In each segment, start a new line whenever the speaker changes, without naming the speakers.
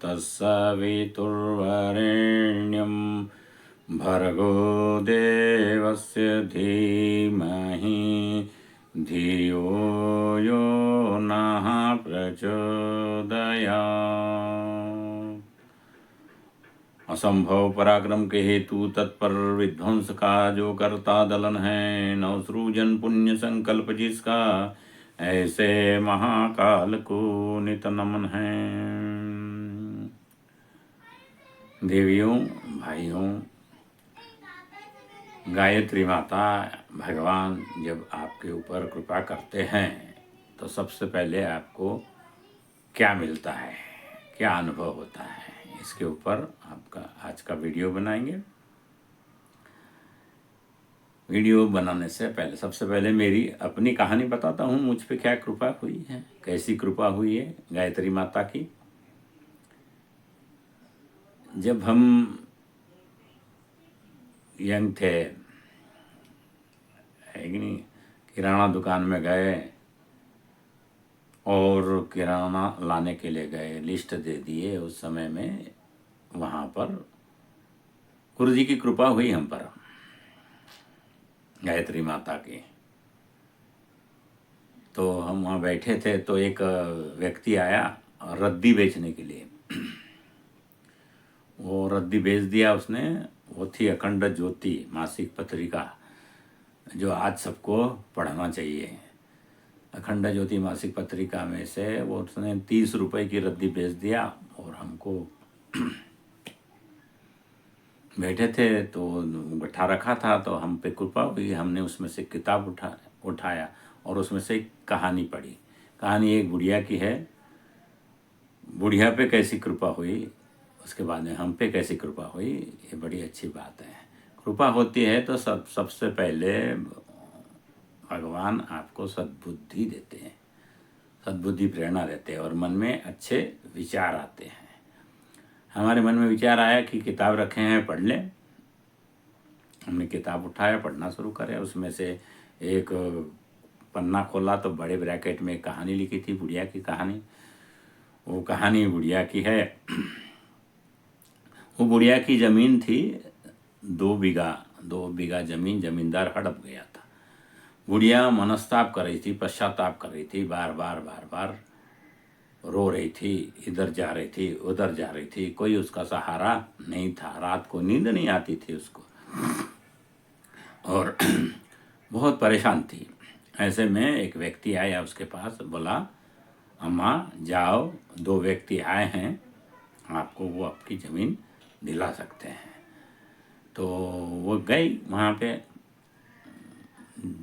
तत्सवितुर्वरेण्यं भर्गो देवस्य धीमहि धियो यो नः प्रचोदयात्। असंभव पराक्रम के हेतु तत्पर विध्वंस का जो करता दलन है, नवसृजन पुण्य संकल्प जिसका, ऐसे महाकाल को नित नमन है। देवियों भाइयों, गायत्री माता भगवान जब आपके ऊपर कृपा करते हैं तो सबसे पहले आपको क्या मिलता है, क्या अनुभव होता है, इसके ऊपर आपका आज का वीडियो बनाएंगे। वीडियो बनाने से पहले सबसे पहले मेरी अपनी कहानी बताता हूँ, मुझ पे क्या कृपा हुई है, कैसी कृपा हुई है गायत्री माता की। जब हम यंग थे, है कि नहीं, किराना दुकान में गए और किराना लाने के लिए गए, लिस्ट दे दिए। उस समय में वहाँ पर गुरु जी की कृपा हुई हम पर, गायत्री माता की। तो हम वहाँ बैठे थे तो एक व्यक्ति आया रद्दी बेचने के लिए। वो रद्दी बेच दिया उसने। वो थी अखंड ज्योति मासिक पत्रिका, जो आज सबको पढ़ना चाहिए। अखंड ज्योति मासिक पत्रिका में से वो उसने 30 रुपए की रद्दी बेच दिया। और हमको बैठे थे तो बैठा रखा था, तो हम पे कृपा हुई, हमने उसमें से किताब उठाया और उसमें से एक कहानी पढ़ी। कहानी एक बुढ़िया की है। बुढ़िया पे कैसी कृपा हुई, उसके बाद में हम पे कैसी कृपा हुई, ये बड़ी अच्छी बात है। कृपा होती है तो सबसे पहले भगवान आपको सद्बुद्धि देते हैं, सद्बुद्धि प्रेरणा देते हैं और मन में अच्छे विचार आते हैं। हमारे मन में विचार आया कि किताब रखे हैं, पढ़ लें। हमने किताब उठाया, पढ़ना शुरू करे। उसमें से एक पन्ना खोला तो बड़े ब्रैकेट में एक कहानी लिखी थी, बुढ़िया की कहानी। वो कहानी बुढ़िया की है। वो बुढ़िया की ज़मीन थी 2 बीघा ज़मीन, ज़मींदार हड़प गया था। बुढ़िया मनस्ताप कर रही थी, पश्चाताप कर रही थी, बार बार रो रही थी, इधर जा रही थी, उधर जा रही थी, कोई उसका सहारा नहीं था। रात को नींद नहीं आती थी उसको और बहुत परेशान थी। ऐसे में एक व्यक्ति आया उसके पास, बोला, अम्मा जाओ, 2 व्यक्ति आए हैं, आपको वो आपकी ज़मीन दिला सकते हैं। तो वो गई वहाँ पे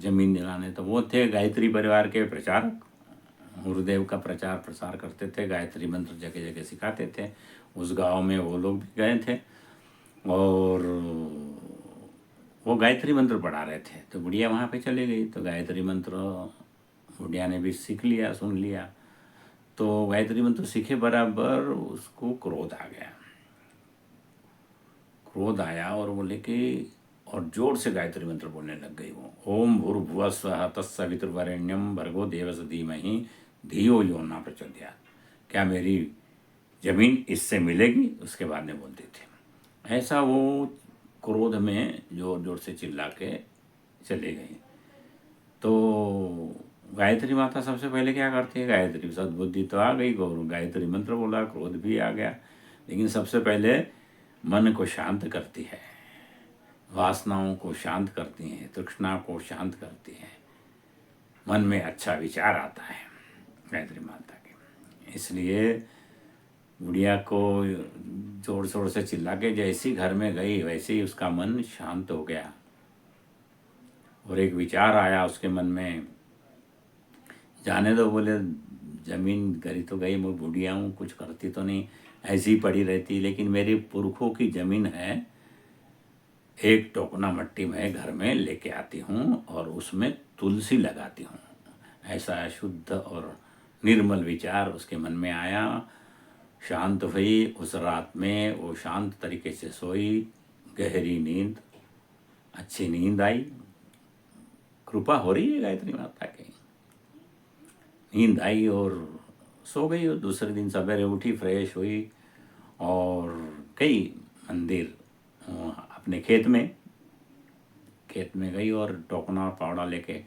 ज़मीन दिलाने। तो वो थे गायत्री परिवार के प्रचारक, गुरुदेव का प्रचार प्रसार करते थे, गायत्री मंत्र जगह जगह सिखाते थे। उस गांव में वो लोग भी गए थे और वो गायत्री मंत्र पढ़ा रहे थे। तो बुढ़िया वहाँ पे चली गई। तो गायत्री मंत्र बुढ़िया ने भी सीख लिया, सुन लिया। तो गायत्री मंत्र सीखे बराबर उसको क्रोध आ गया। क्रोध आया और बोले कि, और जोर से गायत्री मंत्र बोलने लग गई वो, ओम भूर्भुवः स्वः तत्सवितुर्वरेण्यं भर्गो देवस्य धीमहि धियो यो न प्रचोदयात्। क्या मेरी जमीन इससे मिलेगी? उसके बाद में बोलती थी। ऐसा वो क्रोध में जोर जोर से चिल्ला के चली गई। तो गायत्री माता सबसे पहले क्या करती है? गायत्री सद्बुद्धि तो आ गई, गौर गायत्री मंत्र बोला, क्रोध भी आ गया, लेकिन सबसे पहले मन को शांत करती है, वासनाओं को शांत करती हैं, तृष्णा को शांत करती हैं, मन में अच्छा विचार आता है गायत्री माता के। इसलिए बुढ़िया को जोर शोर से चिल्ला के जैसी घर में गई वैसे ही उसका मन शांत हो गया। और एक विचार आया उसके मन में, जाने दो, बोले जमीन गई तो गई, मैं बुढ़िया हूँ, कुछ करती तो नहीं, ऐसी पड़ी रहती, लेकिन मेरी पुरखों की जमीन है, एक टोकना मट्टी में घर में लेके आती हूँ और उसमें तुलसी लगाती हूँ। ऐसा शुद्ध और निर्मल विचार उसके मन में आया। शांत हुई। उस रात में वो शांत तरीके से सोई, गहरी नींद, अच्छी नींद आई। कृपा हो रही है गायत्री माता की। नींद आई और सो गई। और दूसरे दिन सवेरे उठी, फ्रेश हुई और कई मंदिर अपने खेत में गई और टोकना और फावड़ा लेके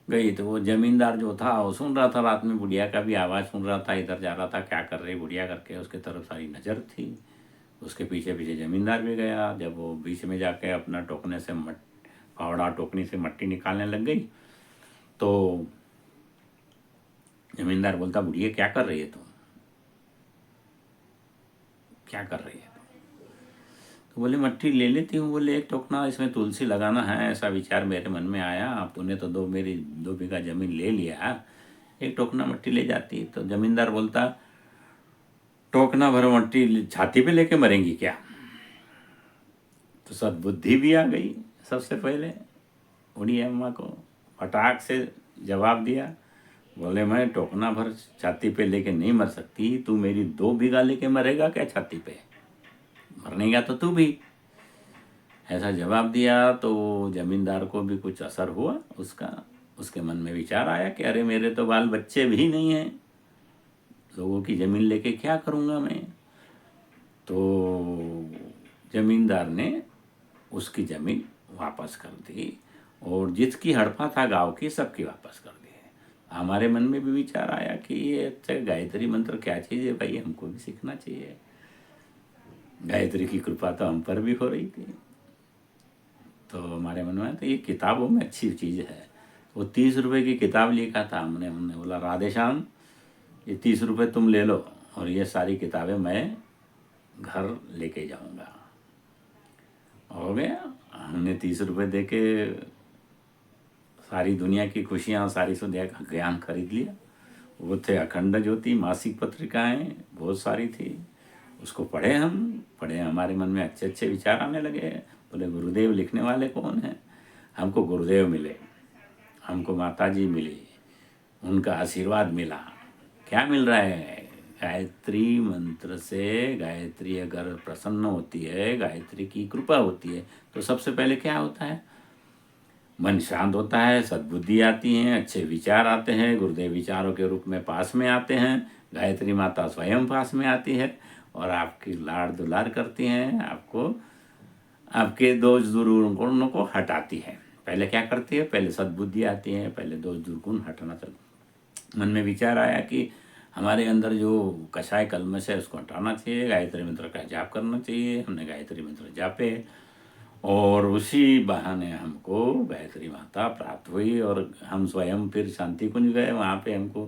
गई। तो वो जमींदार जो था वो सुन रहा था, रात में बुढ़िया का भी आवाज़ सुन रहा था, इधर जा रहा था क्या कर रही बुढ़िया करके, उसके तरफ सारी नज़र थी। उसके पीछे पीछे जमींदार भी गया। जब वो बीच में जाके अपना टोकने से फावड़ा टोकनी से मट्टी निकालने लग गई तो जमींदार बोलता, बुढ़िया क्या कर रही है तुम, क्या कर रही है? तो बोले, मट्टी ले लेती हूँ। बोले, एक टोकना इसमें तुलसी लगाना है, ऐसा विचार मेरे मन में आया। अब तूने तो मेरी 2 बीघा जमीन ले लिया, एक टोकना मट्टी ले जाती। तो जमींदार बोलता, टोकना भर मट्टी छाती पे लेके मरेंगी क्या? तो सद्बुद्धि भी आ गई सबसे पहले बूढ़ी अम्मा को, फटाक से जवाब दिया। बोले, मैं टोकना भर छाती पे लेके नहीं मर सकती, तू मेरी 2 बीघा लेके मरेगा क्या छाती पे? मरने का तो तू भी। ऐसा जवाब दिया तो जमींदार को भी कुछ असर हुआ उसका। उसके मन में विचार आया कि अरे मेरे तो बाल बच्चे भी नहीं हैं, लोगों की ज़मीन लेके क्या करूँगा मैं। तो जमींदार ने उसकी ज़मीन वापस कर दी और जिसकी हड़पा था गांव की सबकी वापस कर दी। हमारे मन में भी विचार आया कि ये अच्छा गायत्री मंत्र क्या चीज़ है भाई, हमको भी सीखना चाहिए। गायत्री की कृपा तो हम पर भी हो रही थी। तो हमारे मन में तो ये किताबों में अच्छी चीज़ है। वो 30 रुपए की किताब लिखा था, हमने बोला, राधेश्याम ये 30 रुपए तुम ले लो और ये सारी किताबें मैं घर लेके जाऊंगा। हो गया, हमने 30 रुपए दे के सारी दुनिया की खुशियाँ, सारी सुनिया का ज्ञान खरीद लिया। वो थे अखंड ज्योति मासिक पत्रिकाएं, बहुत सारी थी। उसको पढ़े हमारे मन में अच्छे अच्छे विचार आने लगे। बोले, गुरुदेव लिखने वाले कौन हैं? हमको गुरुदेव मिले, हमको माता जी मिली, उनका आशीर्वाद मिला। क्या मिल रहा है? गायत्री मंत्र से गायत्री अगर प्रसन्न होती है, गायत्री की कृपा होती है तो सबसे पहले क्या होता है? मन शांत होता है, सद्बुद्धि आती है, अच्छे विचार आते हैं, गुरुदेव विचारों के रूप में पास में आते हैं, गायत्री माता स्वयं पास में आती है और आपकी लाड़ दुलार करती हैं, आपको आपके दोष दुर्गुणों को हटाती है। पहले क्या करती है? पहले सद्बुद्धि आती है, पहले दोष दुर्गुण हटाना चलता। मन में विचार आया कि हमारे अंदर जो कषाय कल्मश है उसको हटाना चाहिए, गायत्री मंत्र का जाप करना चाहिए। हमने गायत्री मंत्र जापे और उसी बहाने हमको गायत्री माता प्राप्त हुई और हम स्वयं फिर शांति कुंज गए। वहाँ पे हमको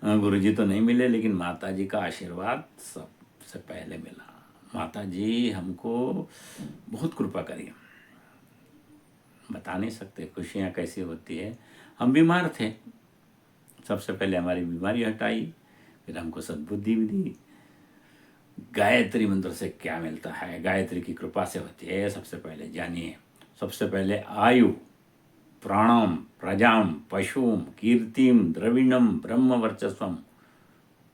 गुरुजी तो नहीं मिले, लेकिन माता जी का आशीर्वाद सबसे पहले मिला। माता जी हमको बहुत कृपा करी, बता नहीं सकते खुशियाँ कैसी होती है। हम बीमार थे, सबसे पहले हमारी बीमारी हटाई, फिर हमको सद्बुद्धि भी दी। गायत्री मंत्र से क्या मिलता है? गायत्री की कृपा से होती है। सबसे पहले जानिए, सबसे पहले आयु, प्राणम, प्रजाम, पशुम, कीर्तिम, द्रविणम, ब्रह्म वर्चस्वम,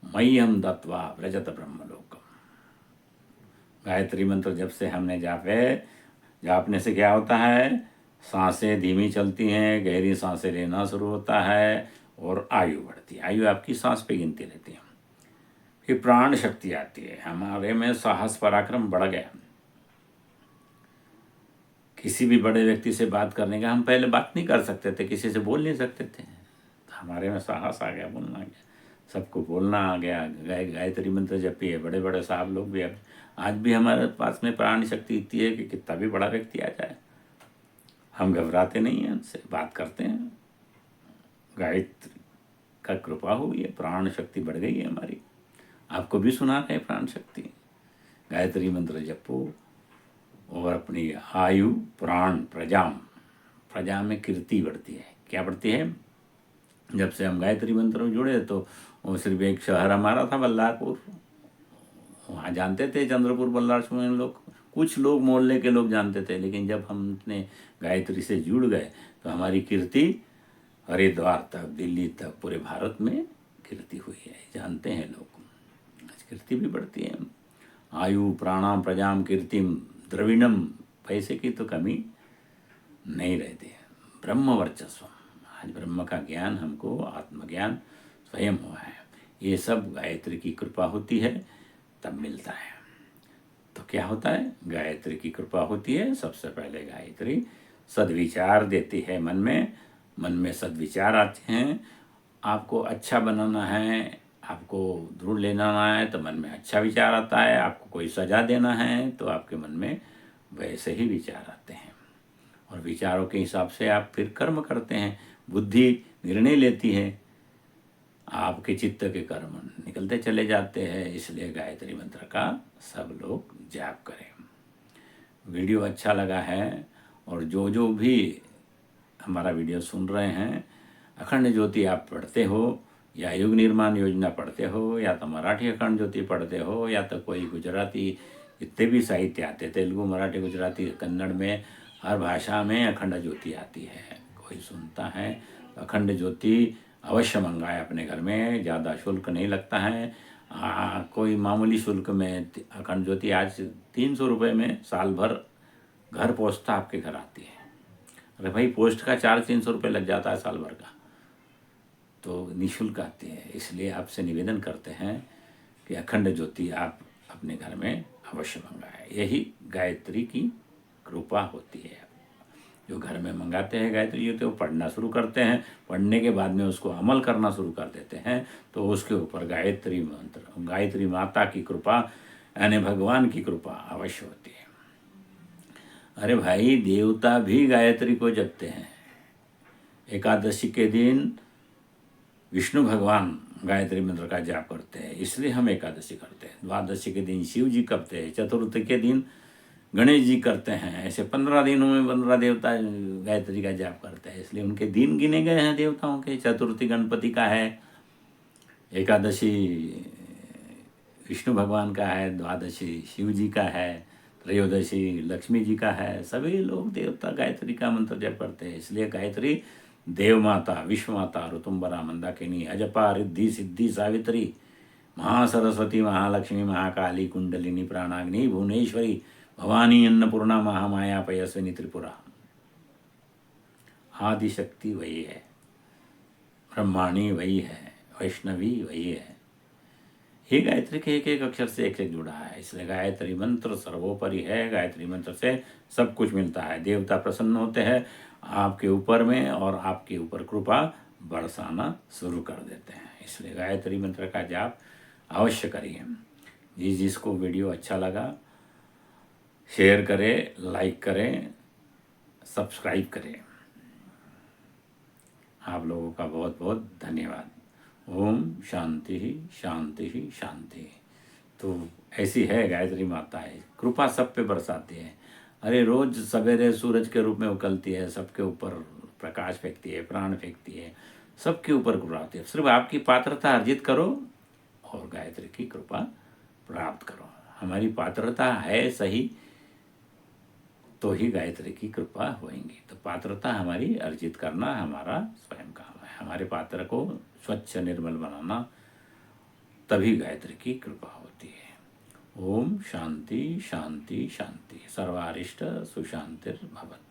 मह्यम दत्वा व्रजत ब्रह्मलोकम। गायत्री मंत्र जब से हमने जापने से क्या होता है? सांसें धीमी चलती हैं, गहरी सांसें लेना शुरू होता है और आयु बढ़ती है। आयु आपकी सांस पे गिनती रहती है। फिर प्राण शक्ति आती है, हमारे में साहस पराक्रम बढ़ गया। किसी भी बड़े व्यक्ति से बात करने का, हम पहले बात नहीं कर सकते थे, किसी से बोल नहीं सकते थे, तो हमारे में साहस आ गया, बोलना आ गया, सबको बोलना आ गया। गायत्री मंत्र जपी है, बड़े बड़े साहब लोग भी अब आज भी हमारे पास में प्राण शक्ति इतनी है कि कितना भी बड़ा व्यक्ति आ जाए हम घबराते नहीं हैं, उनसे बात करते हैं। गायत्री का कृपा हुई है, प्राण शक्ति बढ़ गई है हमारी। आपको भी सुना है प्राण शक्ति। गायत्री मंत्र जपो और अपनी आयु, प्राण, प्रजा में कीर्ति बढ़ती है। क्या बढ़ती है? जब से हम गायत्री मंत्र में जुड़े तो वो सिर्फ एक शहर हमारा था बल्लारपुर, वहाँ जानते थे चंद्रपुर बल्लारपुर में लोग, कुछ लोग मोहल्ले के लोग जानते थे। लेकिन जब हमने गायत्री से जुड़ गए तो हमारी कीर्ति हरिद्वार तक, दिल्ली तक, पूरे भारत में कीर्ति हुई है, जानते हैं लोग। आज कीर्ति भी बढ़ती है। आयु, प्राणाम, प्रजाम, कीर्तिम, द्रविणम, पैसे की तो कमी नहीं रहती है। ब्रह्म वर्चस्व, आज ब्रह्म का ज्ञान हमको, आत्मज्ञान स्वयं हुआ है। ये सब गायत्री की कृपा होती है तब मिलता है। तो क्या होता है, गायत्री की कृपा होती है। सबसे पहले गायत्री सद्विचार देती है मन में सद्विचार आते हैं। आपको अच्छा बनाना है, आपको दृढ़ लेना है तो मन में अच्छा विचार आता है। आपको कोई सजा देना है तो आपके मन में वैसे ही विचार आते हैं, और विचारों के हिसाब से आप फिर कर्म करते हैं। बुद्धि निर्णय लेती है, आपके चित्त के कर्म निकलते चले जाते हैं। इसलिए गायत्री मंत्र का सब लोग जाप करें। वीडियो अच्छा लगा है, और जो जो भी हमारा वीडियो सुन रहे हैं, अखंड ज्योति आप पढ़ते हो, या युग निर्माण योजना पढ़ते हो, या तो मराठी अखंड ज्योति पढ़ते हो, या तो कोई गुजराती, जितने भी साहित्य आते, तेलुगु, मराठी, गुजराती, कन्नड़ में, हर भाषा में अखंड ज्योति आती है। कोई सुनता है तो अखंड ज्योति अवश्य मंगाए अपने घर में। ज़्यादा शुल्क नहीं लगता है। कोई मामूली शुल्क में अखंड ज्योति आज 300 रुपये में साल भर घर पहुँचता आपके घर आती है। अरे भाई, पोस्ट का चार्ज 300 रुपये लग जाता है साल भर का, तो निःशुल्क आती है। इसलिए आपसे निवेदन करते हैं कि अखंड ज्योति आप अपने घर में अवश्य मंगाएं। यही गायत्री की कृपा होती है। जो घर में मंगाते हैं गायत्री ज्योति, वो पढ़ना शुरू करते हैं। पढ़ने के बाद में उसको अमल करना शुरू कर देते हैं, तो उसके ऊपर गायत्री मंत्र, गायत्री माता की कृपा, यानी भगवान की कृपा अवश्य होती है। अरे भाई, देवता भी गायत्री को जपते हैं। एकादशी के दिन विष्णु भगवान गायत्री मंत्र का जाप करते हैं, इसलिए हम एकादशी करते हैं। द्वादशी के दिन शिव जी करते हैं, चतुर्थी के दिन गणेश जी करते हैं। ऐसे 15 दिनों में 15 देवता गायत्री का जाप करते हैं, इसलिए उनके दिन गिने गए हैं देवताओं के। चतुर्थी गणपति का है, एकादशी विष्णु भगवान का है, द्वादशी शिव जी का है, त्रयोदशी लक्ष्मी जी का है। सभी लोग देवता गायत्री का मंत्र जप करते हैं। इसलिए गायत्री देव माता, विश्व माता, ऋतुंबरा, मंदाकिनी, अजपा, रिद्धि, सिद्धि, सावित्री, महासरस्वती, महालक्ष्मी, महाकाली, कुंडलिनी, प्राणाग्नि, भुवनेश्वरी, भवानी, अन्नपूर्णा, महामाया, पयस्विनी, त्रिपुरा। आदिशक्ति वही है, ब्रह्माणी वही है, वैष्णवी वही है। ये गायत्री के एक एक अक्षर से एक जुड़ा है। इसलिए गायत्री मंत्र सर्वोपरि है। गायत्री मंत्र से सब कुछ मिलता है। देवता प्रसन्न होते हैं आपके ऊपर में, और आपके ऊपर कृपा बरसाना शुरू कर देते हैं। इसलिए गायत्री मंत्र का जाप अवश्य करिए। जिसको वीडियो अच्छा लगा, शेयर करें, लाइक करें, सब्सक्राइब करें। आप लोगों का बहुत बहुत धन्यवाद। ओम शांति ही शांति ही शांति। तो ऐसी है गायत्री माता है, कृपा सब पे बरसाती है। अरे, रोज सवेरे सूरज के रूप में उकलती है, सबके ऊपर प्रकाश फेंकती है, प्राण फेंकती है, सबके ऊपर कृपा आती है। सिर्फ आपकी पात्रता अर्जित करो और गायत्री की कृपा प्राप्त करो। हमारी पात्रता है सही तो ही गायत्री की कृपा होएंगी। तो पात्रता हमारी अर्जित करना हमारा स्वयं काम है। हमारे पात्र को स्वच्छ निर्मल बनाना, तभी गायत्री की कृपा होती है। ओम शांति शांति शांति। सर्वारिष्ट सुशांतिर्भवतु।